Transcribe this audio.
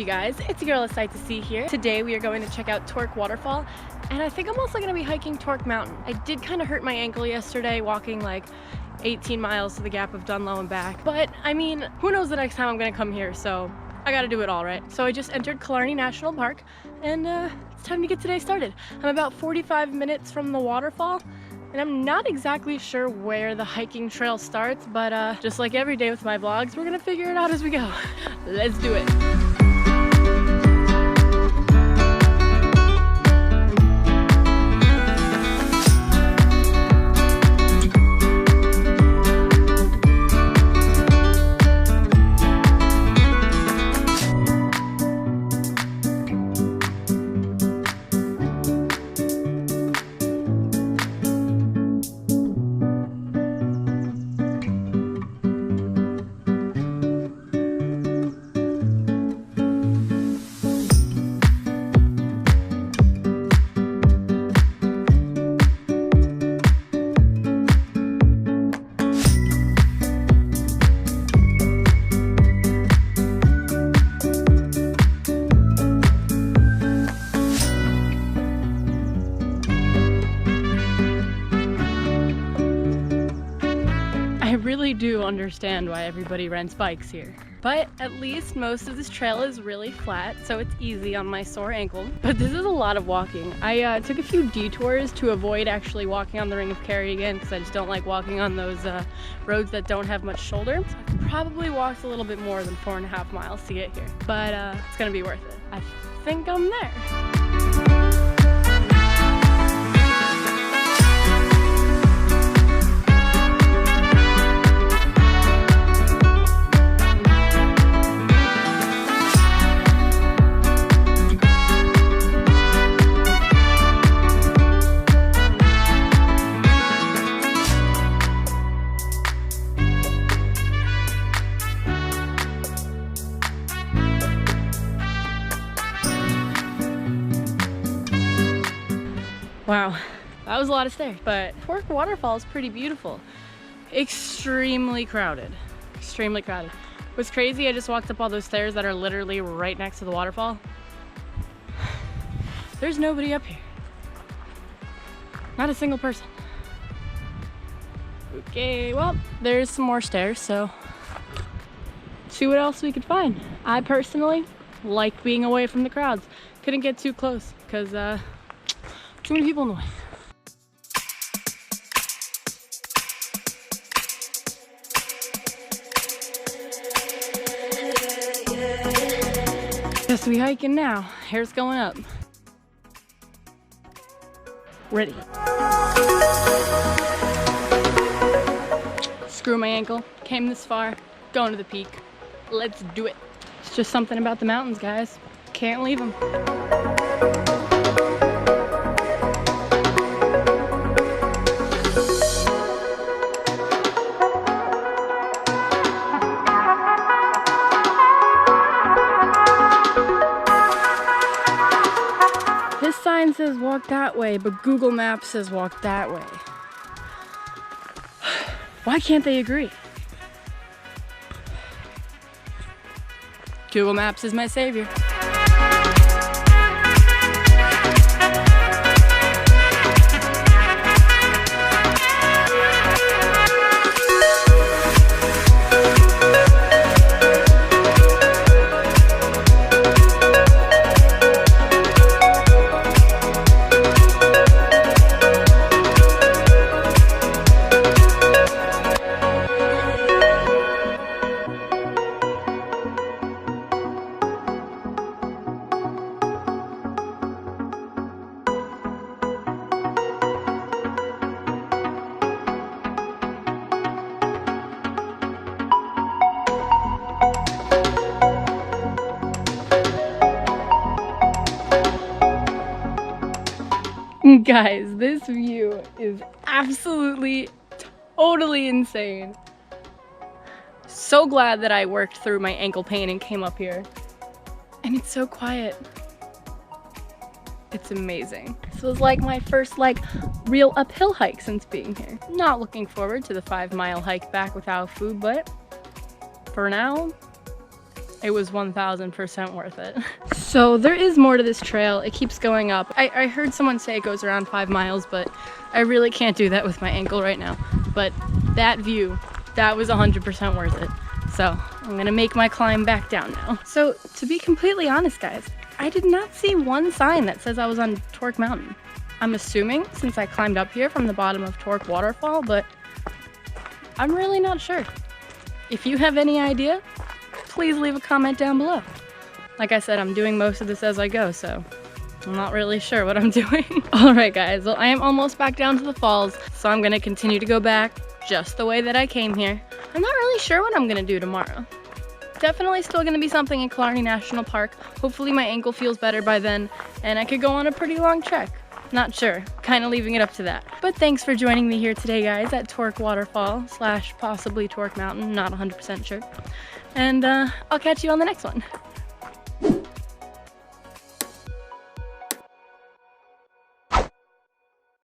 you guys? It's your girl Asighttosee'ers here. Today we are going to check out Torc Waterfall, and I think I'm also going to be hiking Torc Mountain. I did kind of hurt my ankle yesterday walking like 18 miles to the Gap of Dunlow and back, but I mean, who knows the next time I'm going to come here, so I gotta do it all right. So I just entered Killarney National Park, and it's time to get today started. I'm about 45 minutes from the waterfall, and I'm not exactly sure where the hiking trail starts, but just like every day with my vlogs, we're gonna figure it out as we go. Let's do it. I really do understand why everybody rents bikes here. But at least most of this trail is really flat, so it's easy on my sore ankle. But this is a lot of walking. I took a few detours to avoid actually walking on the Ring of Kerry again, because I just don't like walking on those roads that don't have much shoulder. So I probably walked a little bit more than 4.5 miles to get here. But it's gonna be worth it. I think I'm there. Wow, that was a lot of stairs, but Torc Waterfall is pretty beautiful. Extremely crowded, extremely crowded. What's crazy, I just walked up all those stairs that are literally right next to the waterfall. There's nobody up here. Not a single person. Okay, well, there's some more stairs, so see what else we could find. I personally like being away from the crowds. Couldn't get too close because too many people in the way. Guess we hiking now. Hair's going up. Ready. Screw my ankle. Came this far. Going to the peak. Let's do it. It's just something about the mountains, guys. Can't leave them. This sign says walk that way, but Google Maps says walk that way. Why can't they agree? Google Maps is my savior. Guys, this view is absolutely, totally insane. So glad that I worked through my ankle pain and came up here. And it's so quiet. It's amazing. This was like my first real uphill hike since being here. Not looking forward to the 5-mile hike back without food, but for now, it was 1000% worth it. So there is more to this trail. It keeps going up. I heard someone say it goes around 5 miles, but I really can't do that with my ankle right now. But that view, that was 100% worth it. So I'm gonna make my climb back down now. So to be completely honest, guys, I did not see one sign that says I was on Torc Mountain. I'm assuming since I climbed up here from the bottom of Torc Waterfall, but I'm really not sure. If you have any idea, please leave a comment down below. Like I said, I'm doing most of this as I go, so I'm not really sure what I'm doing. All right, guys, well, I am almost back down to the falls, so I'm gonna continue to go back just the way that I came here. I'm not really sure what I'm gonna do tomorrow. Definitely still gonna be something in Killarney National Park. Hopefully my ankle feels better by then, and I could go on a pretty long trek. Not sure, kind of leaving it up to that. But thanks for joining me here today, guys, at Torc Waterfall / possibly Torc Mountain, not 100% sure. And I'll catch you on the next one.